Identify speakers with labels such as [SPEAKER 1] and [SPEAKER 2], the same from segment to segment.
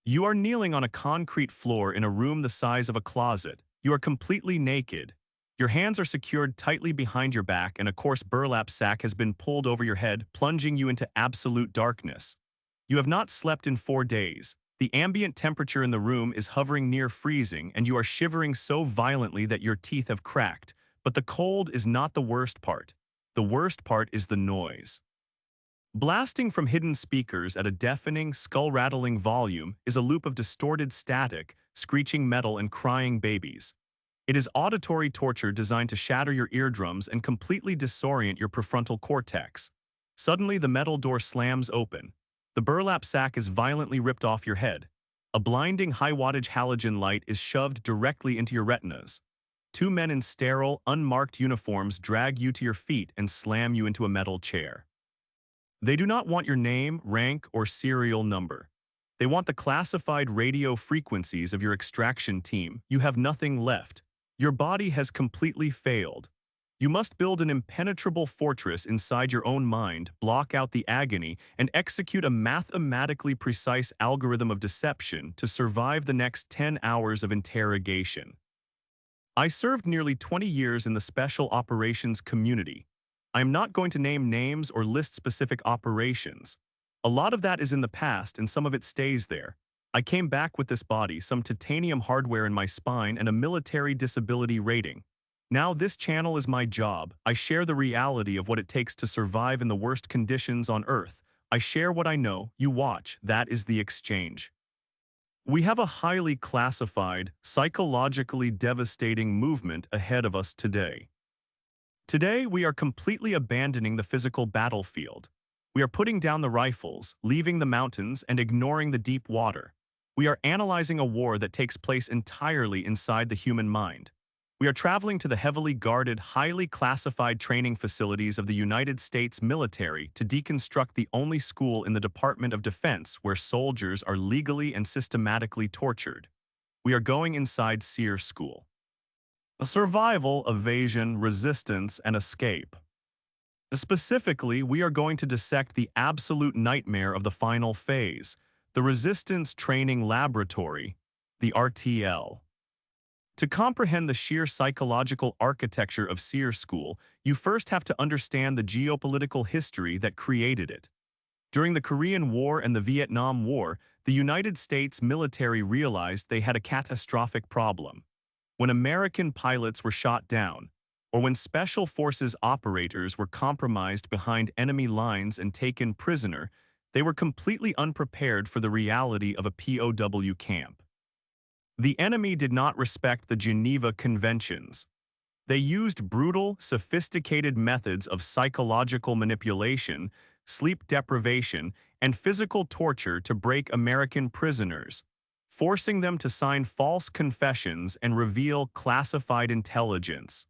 [SPEAKER 1] You are kneeling on a concrete floor in a room the size of a closet. You are completely naked. Your hands are secured tightly behind your back and a coarse burlap sack has been pulled over your head, plunging you into absolute darkness. You have not slept in 4 days. The ambient temperature in the room is hovering near freezing and you are shivering so violently that your teeth have cracked. But the cold is not the worst part. The worst part is the noise. Blasting from hidden speakers at a deafening, skull-rattling volume is a loop of distorted static, screeching metal and crying babies. It is auditory torture designed to shatter your eardrums and completely disorient your prefrontal cortex. Suddenly, the metal door slams open. The burlap sack is violently ripped off your head. A blinding high-wattage halogen light is shoved directly into your retinas. Two men in sterile, unmarked uniforms drag you to your feet and slam you into a metal chair. They do not want your name, rank, or serial number. They want the classified radio frequencies of your extraction team. You have nothing left. Your body has completely failed. You must build an impenetrable fortress inside your own mind, block out the agony, and execute a mathematically precise algorithm of deception to survive the next 10 hours of interrogation. I served nearly 20 years in the special operations community. I am not going to name names or list specific operations. A lot of that is in the past and some of it stays there. I came back with this body, some titanium hardware in my spine, and a military disability rating. Now this channel is my job. I share the reality of what it takes to survive in the worst conditions on Earth. I share what I know, you watch. That is the exchange. We have a highly classified, psychologically devastating movement ahead of us today. Today, we are completely abandoning the physical battlefield. We are putting down the rifles, leaving the mountains, and ignoring the deep water. We are analyzing a war that takes place entirely inside the human mind. We are traveling to the heavily guarded, highly classified training facilities of the United States military to deconstruct the only school in the Department of Defense where soldiers are legally and systematically tortured. We are going inside SERE School. Survival, evasion, resistance, and escape. Specifically, we are going to dissect the absolute nightmare of the final phase, the Resistance Training Laboratory, the RTL. To comprehend the sheer psychological architecture of SERE School, you first have to understand the geopolitical history that created it. During the Korean War and the Vietnam War, the United States military realized they had a catastrophic problem. When American pilots were shot down, or when Special Forces operators were compromised behind enemy lines and taken prisoner, they were completely unprepared for the reality of a POW camp. The enemy did not respect the Geneva Conventions. They used brutal, sophisticated methods of psychological manipulation, sleep deprivation, and physical torture to break American prisoners, forcing them to sign false confessions and reveal classified intelligence.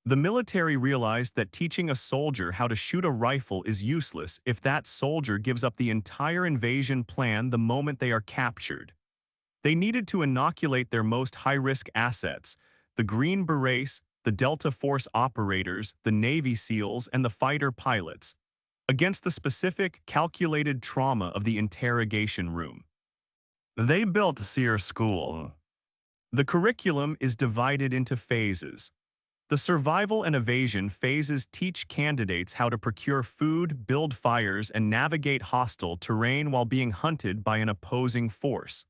[SPEAKER 1] The military realized that teaching a soldier how to shoot a rifle is useless if that soldier gives up the entire invasion plan the moment they are captured. They needed to inoculate their most high-risk assets, the Green Berets, the Delta Force operators, the Navy SEALs, and the fighter pilots, against the specific, calculated trauma of the interrogation room. They built SERE School. The curriculum is divided into phases. The survival and evasion phases teach candidates how to procure food, build fires, and navigate hostile terrain while being hunted by an opposing force.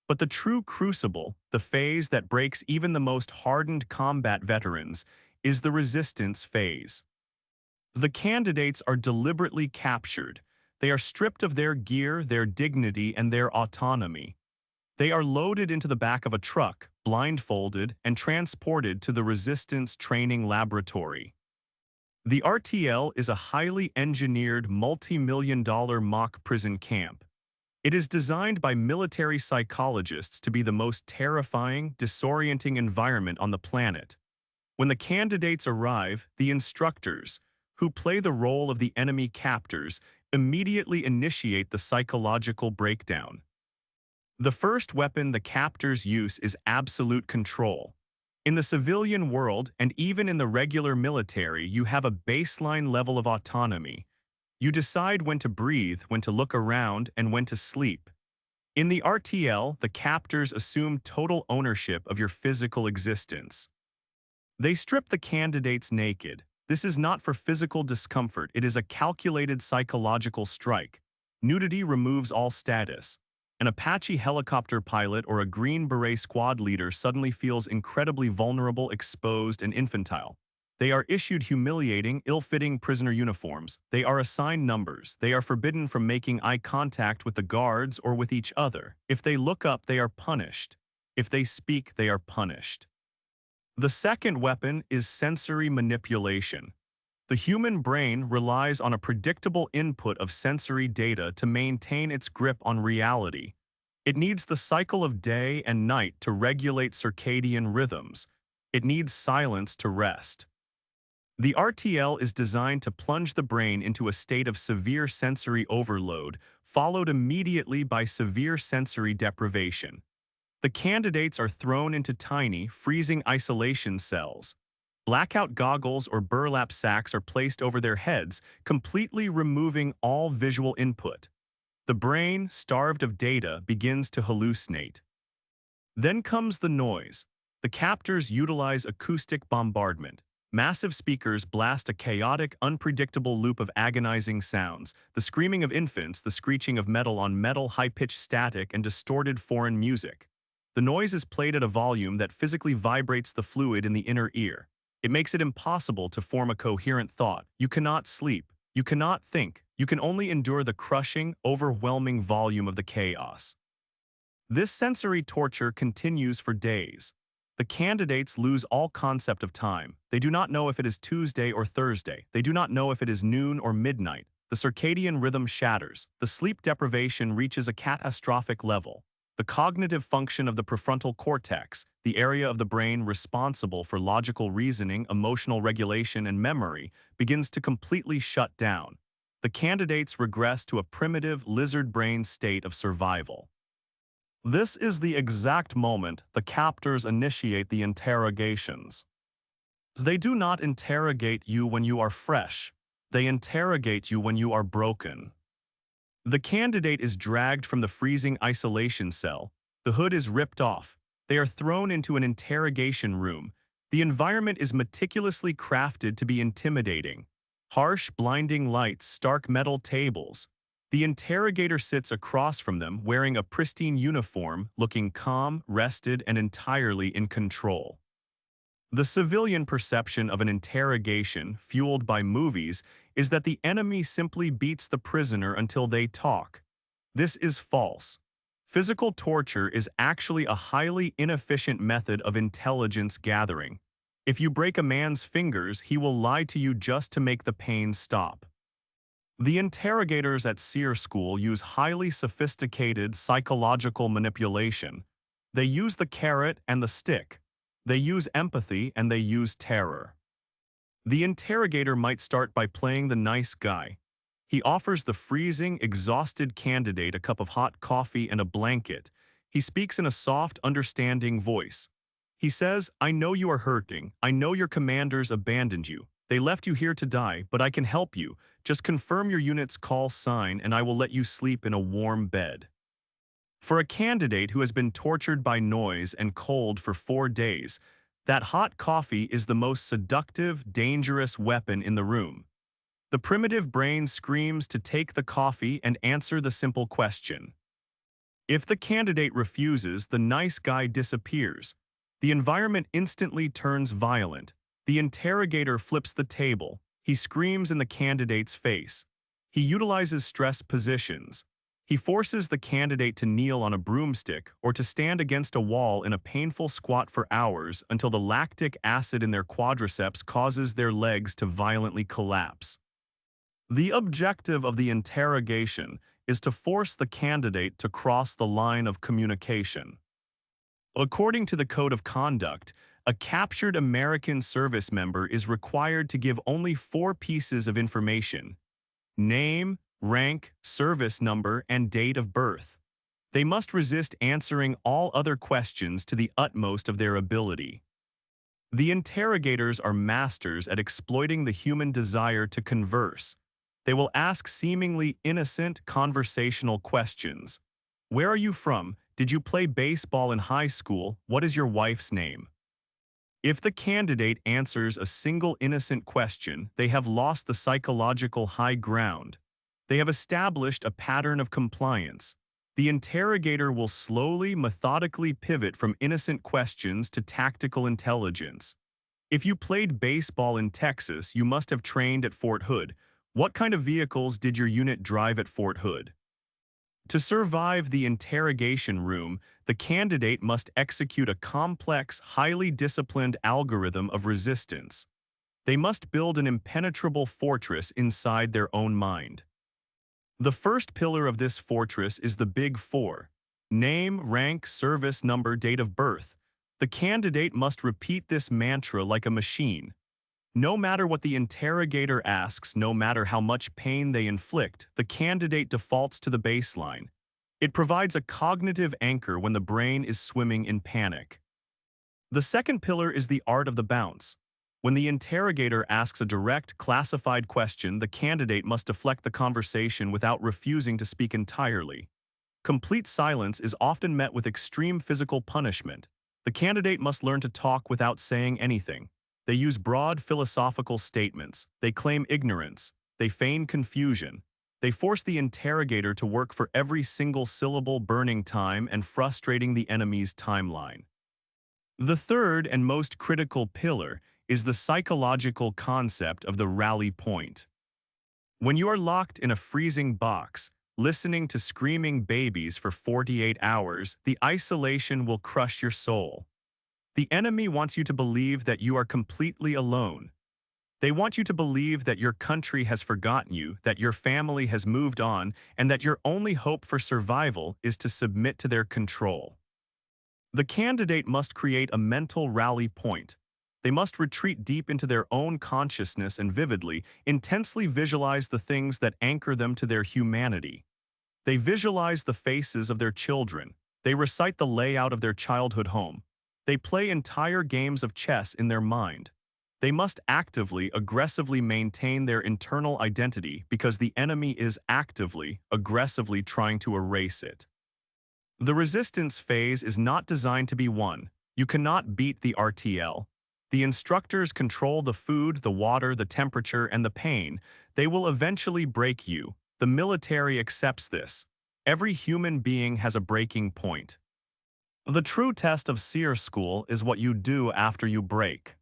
[SPEAKER 1] But the true crucible, the phase that breaks even the most hardened combat veterans, is the resistance phase. The candidates are deliberately captured. They are stripped of their gear, their dignity, and their autonomy. They are loaded into the back of a truck, blindfolded, and transported to the Resistance Training Laboratory. The RTL is a highly engineered, multi-million-dollar mock prison camp. It is designed by military psychologists to be the most terrifying, disorienting environment on the planet. When the candidates arrive, the instructors, who play the role of the enemy captors, immediately initiate the psychological breakdown. The first weapon the captors use is absolute control. In the civilian world, and even in the regular military, you have a baseline level of autonomy. You decide when to breathe, when to look around, and when to sleep. In the RTL, the captors assume total ownership of your physical existence. They strip the candidates naked. This is not for physical discomfort, it is a calculated psychological strike. Nudity removes all status. An Apache helicopter pilot or a Green Beret squad leader suddenly feels incredibly vulnerable, exposed, and infantile. They are issued humiliating, ill-fitting prisoner uniforms. They are assigned numbers. They are forbidden from making eye contact with the guards or with each other. If they look up, they are punished. If they speak, they are punished. The second weapon is sensory manipulation. The human brain relies on a predictable input of sensory data to maintain its grip on reality. It needs the cycle of day and night to regulate circadian rhythms. It needs silence to rest. The RTL is designed to plunge the brain into a state of severe sensory overload, followed immediately by severe sensory deprivation. The candidates are thrown into tiny, freezing isolation cells. Blackout goggles or burlap sacks are placed over their heads, completely removing all visual input. The brain, starved of data, begins to hallucinate. Then comes the noise. The captors utilize acoustic bombardment. Massive speakers blast a chaotic, unpredictable loop of agonizing sounds, the screaming of infants, the screeching of metal on metal, high-pitched static, and distorted foreign music. The noise is played at a volume that physically vibrates the fluid in the inner ear. It makes it impossible to form a coherent thought. You cannot sleep. You cannot think. You can only endure the crushing, overwhelming volume of the chaos. This sensory torture continues for days. The candidates lose all concept of time. They do not know if it is Tuesday or Thursday. They do not know if it is noon or midnight. The circadian rhythm shatters. The sleep deprivation reaches a catastrophic level. The cognitive function of the prefrontal cortex, the area of the brain responsible for logical reasoning, emotional regulation, and memory, begins to completely shut down. The candidates regress to a primitive lizard brain state of survival. This is the exact moment the captors initiate the interrogations. They do not interrogate you when you are fresh. They interrogate you when you are broken. The candidate is dragged from the freezing isolation cell. The hood is ripped off. They are thrown into an interrogation room. The environment is meticulously crafted to be intimidating. Harsh, blinding lights, stark metal tables. The interrogator sits across from them, wearing a pristine uniform, looking calm, rested, and entirely in control. The civilian perception of an interrogation, fueled by movies, is that the enemy simply beats the prisoner until they talk. This is false. Physical torture is actually a highly inefficient method of intelligence gathering. If you break a man's fingers, he will lie to you just to make the pain stop. The interrogators at SERE School use highly sophisticated psychological manipulation. They use the carrot and the stick. They use empathy and they use terror. The interrogator might start by playing the nice guy. He offers the freezing, exhausted candidate a cup of hot coffee and a blanket. He speaks in a soft, understanding voice. He says, "I know you are hurting. I know your commanders abandoned you. They left you here to die, but I can help you. Just confirm your unit's call sign and I will let you sleep in a warm bed." For a candidate who has been tortured by noise and cold for 4 days, that hot coffee is the most seductive, dangerous weapon in the room. The primitive brain screams to take the coffee and answer the simple question. If the candidate refuses, the nice guy disappears. The environment instantly turns violent. The interrogator flips the table. He screams in the candidate's face. He utilizes stress positions. He forces the candidate to kneel on a broomstick or to stand against a wall in a painful squat for hours until the lactic acid in their quadriceps causes their legs to violently collapse. The objective of the interrogation is to force the candidate to cross the line of communication. According to the Code of Conduct, a captured American service member is required to give only 4 pieces of information: name, rank, service number, and date of birth. They must resist answering all other questions to the utmost of their ability. The interrogators are masters at exploiting the human desire to converse. They will ask seemingly innocent conversational questions. Where are you from? Did you play baseball in high school? What is your wife's name? If the candidate answers a single innocent question, they have lost the psychological high ground. They have established a pattern of compliance. The interrogator will slowly, methodically pivot from innocent questions to tactical intelligence. If you played baseball in Texas, you must have trained at Fort Hood. What kind of vehicles did your unit drive at Fort Hood? To survive the interrogation room, the candidate must execute a complex, highly disciplined algorithm of resistance. They must build an impenetrable fortress inside their own mind. The first pillar of this fortress is the Big Four: name, rank, service number, date of birth. The candidate must repeat this mantra like a machine. No matter what the interrogator asks, no matter how much pain they inflict, the candidate defaults to the baseline. It provides a cognitive anchor when the brain is swimming in panic. The second pillar is the art of the bounce. When the interrogator asks a direct, classified question, the candidate must deflect the conversation without refusing to speak entirely. Complete silence is often met with extreme physical punishment. The candidate must learn to talk without saying anything. They use broad philosophical statements. They claim ignorance. They feign confusion. They force the interrogator to work for every single syllable, burning time and frustrating the enemy's timeline. The third and most critical pillar is the psychological concept of the rally point. When you are locked in a freezing box, listening to screaming babies for 48 hours, the isolation will crush your soul. The enemy wants you to believe that you are completely alone. They want you to believe that your country has forgotten you, that your family has moved on, and that your only hope for survival is to submit to their control. The candidate must create a mental rally point. They must retreat deep into their own consciousness and vividly, intensely visualize the things that anchor them to their humanity. They visualize the faces of their children. They recite the layout of their childhood home. They play entire games of chess in their mind. They must actively, aggressively maintain their internal identity because the enemy is actively, aggressively trying to erase it. The resistance phase is not designed to be won. You cannot beat the RTL. The instructors control the food, the water, the temperature, and the pain. They will eventually break you. The military accepts this. Every human being has a breaking point. The true test of SERE School is what you do after you break.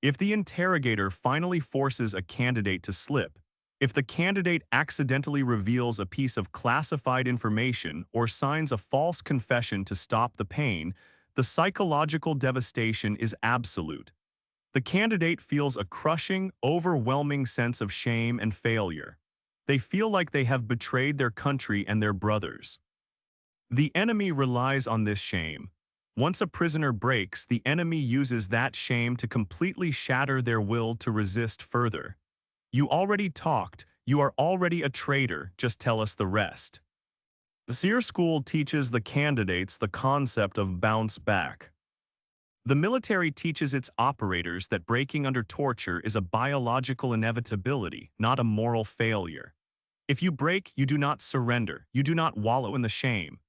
[SPEAKER 1] If the interrogator finally forces a candidate to slip, if the candidate accidentally reveals a piece of classified information or signs a false confession to stop the pain, the psychological devastation is absolute. The candidate feels a crushing, overwhelming sense of shame and failure. They feel like they have betrayed their country and their brothers. The enemy relies on this shame. Once a prisoner breaks, the enemy uses that shame to completely shatter their will to resist further. You already talked, you are already a traitor, just tell us the rest. The SERE School teaches the candidates the concept of bounce back. The military teaches its operators that breaking under torture is a biological inevitability, not a moral failure. If you break, you do not surrender, you do not wallow in the shame.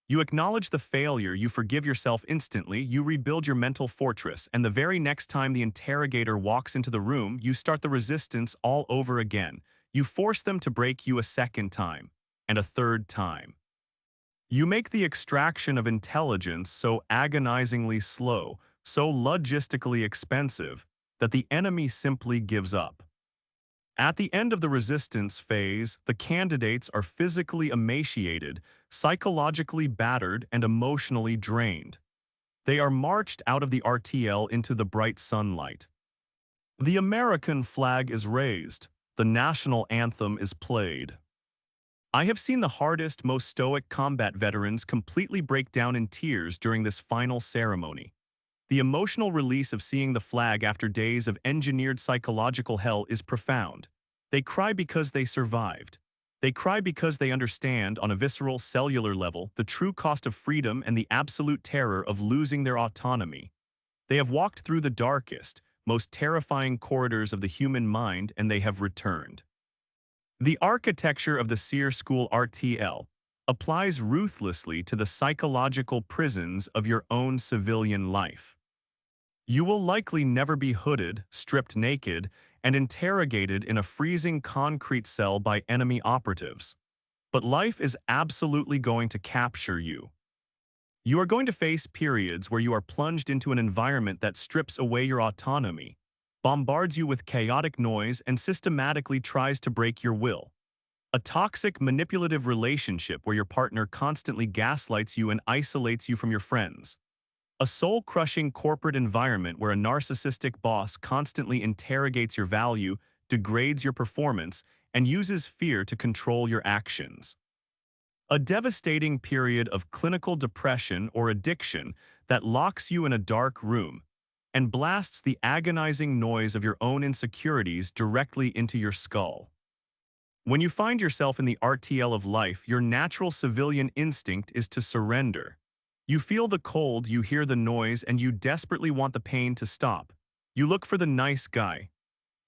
[SPEAKER 1] You acknowledge the failure, you forgive yourself instantly, you rebuild your mental fortress, and the very next time the interrogator walks into the room, you start the resistance all over again. You force them to break you a second time, and a third time. You make the extraction of intelligence so agonizingly slow, so logistically expensive, that the enemy simply gives up. At the end of the resistance phase, the candidates are physically emaciated, psychologically battered, and emotionally drained. They are marched out of the RTL into the bright sunlight. The American flag is raised. The national anthem is played. I have seen the hardest, most stoic combat veterans completely break down in tears during this final ceremony. The emotional release of seeing the flag after days of engineered psychological hell is profound. They cry because they survived. They cry because they understand, on a visceral, cellular level, the true cost of freedom and the absolute terror of losing their autonomy. They have walked through the darkest, most terrifying corridors of the human mind, and they have returned. The architecture of the SERE School RTL. applies ruthlessly to the psychological prisons of your own civilian life. You will likely never be hooded, stripped naked, and interrogated in a freezing concrete cell by enemy operatives. But life is absolutely going to capture you. You are going to face periods where you are plunged into an environment that strips away your autonomy, bombards you with chaotic noise, and systematically tries to break your will. A toxic, manipulative relationship where your partner constantly gaslights you and isolates you from your friends. A soul-crushing corporate environment where a narcissistic boss constantly interrogates your value, degrades your performance, and uses fear to control your actions. A devastating period of clinical depression or addiction that locks you in a dark room and blasts the agonizing noise of your own insecurities directly into your skull. When you find yourself in the RTL of life, your natural civilian instinct is to surrender. You feel the cold, you hear the noise, and you desperately want the pain to stop. You look for the nice guy.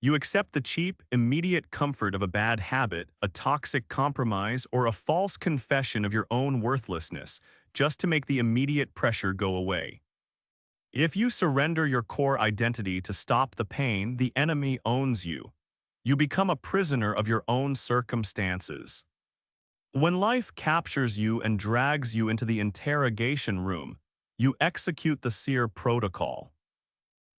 [SPEAKER 1] You accept the cheap, immediate comfort of a bad habit, a toxic compromise, or a false confession of your own worthlessness, just to make the immediate pressure go away. If you surrender your core identity to stop the pain, the enemy owns you. You become a prisoner of your own circumstances. When life captures you and drags you into the interrogation room, you execute the SERE protocol.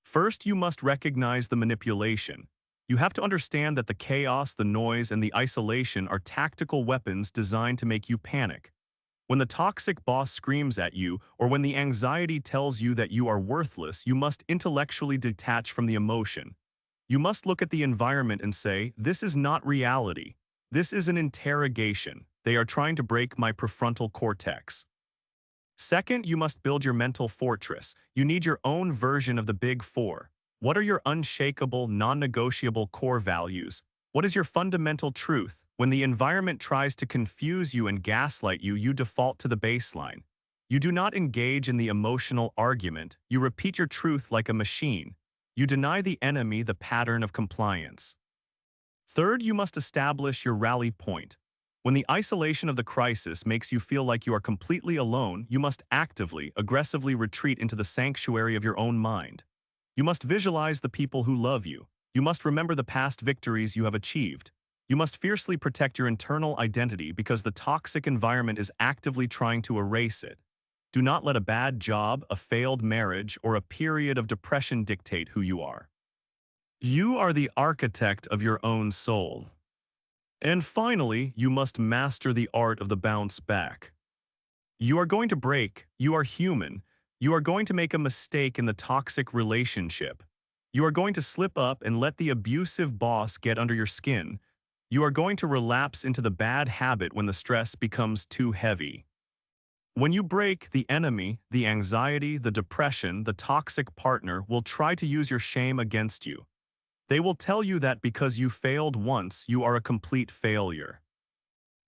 [SPEAKER 1] First, you must recognize the manipulation. You have to understand that the chaos, the noise, and the isolation are tactical weapons designed to make you panic. When the toxic boss screams at you, or when the anxiety tells you that you are worthless, you must intellectually detach from the emotion. You must look at the environment and say, this is not reality. This is an interrogation. They are trying to break my prefrontal cortex. Second, you must build your mental fortress. You need your own version of the Big Four. What are your unshakable, non-negotiable core values? What is your fundamental truth? When the environment tries to confuse you and gaslight you, you default to the baseline. You do not engage in the emotional argument. You repeat your truth like a machine. You deny the enemy the pattern of compliance. Third, you must establish your rally point. When the isolation of the crisis makes you feel like you are completely alone, you must actively, aggressively retreat into the sanctuary of your own mind. You must visualize the people who love you. You must remember the past victories you have achieved. You must fiercely protect your internal identity because the toxic environment is actively trying to erase it. Do not let a bad job, a failed marriage, or a period of depression dictate who you are. You are the architect of your own soul. And finally, you must master the art of the bounce back. You are going to break. You are human. You are going to make a mistake in the toxic relationship. You are going to slip up and let the abusive boss get under your skin. You are going to relapse into the bad habit when the stress becomes too heavy. When you break, the enemy, the anxiety, the depression, the toxic partner will try to use your shame against you. They will tell you that because you failed once, you are a complete failure.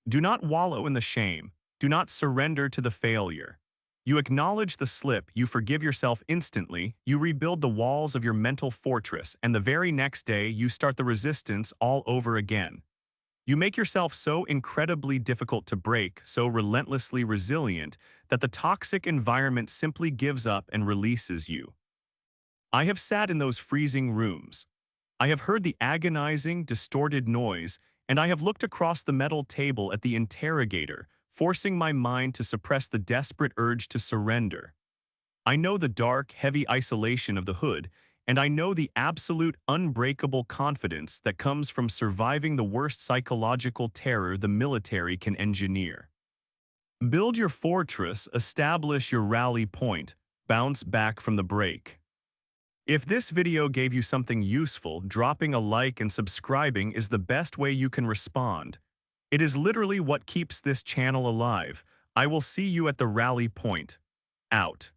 [SPEAKER 1] Do not wallow in the shame. Do not surrender to the failure. You acknowledge the slip, you forgive yourself instantly, you rebuild the walls of your mental fortress, and the very next day you start the resistance all over again. You make yourself so incredibly difficult to break, so relentlessly resilient, that the toxic environment simply gives up and releases you. I have sat in those freezing rooms. I have heard the agonizing, distorted noise, and I have looked across the metal table at the interrogator, forcing my mind to suppress the desperate urge to surrender. I know the dark, heavy isolation of the hood, and I know the absolute, unbreakable confidence that comes from surviving the worst psychological terror the military can engineer. Build your fortress, establish your rally point, bounce back from the break. If this video gave you something useful, dropping a like and subscribing is the best way you can respond. It is literally what keeps this channel alive. I will see you at the rally point. Out.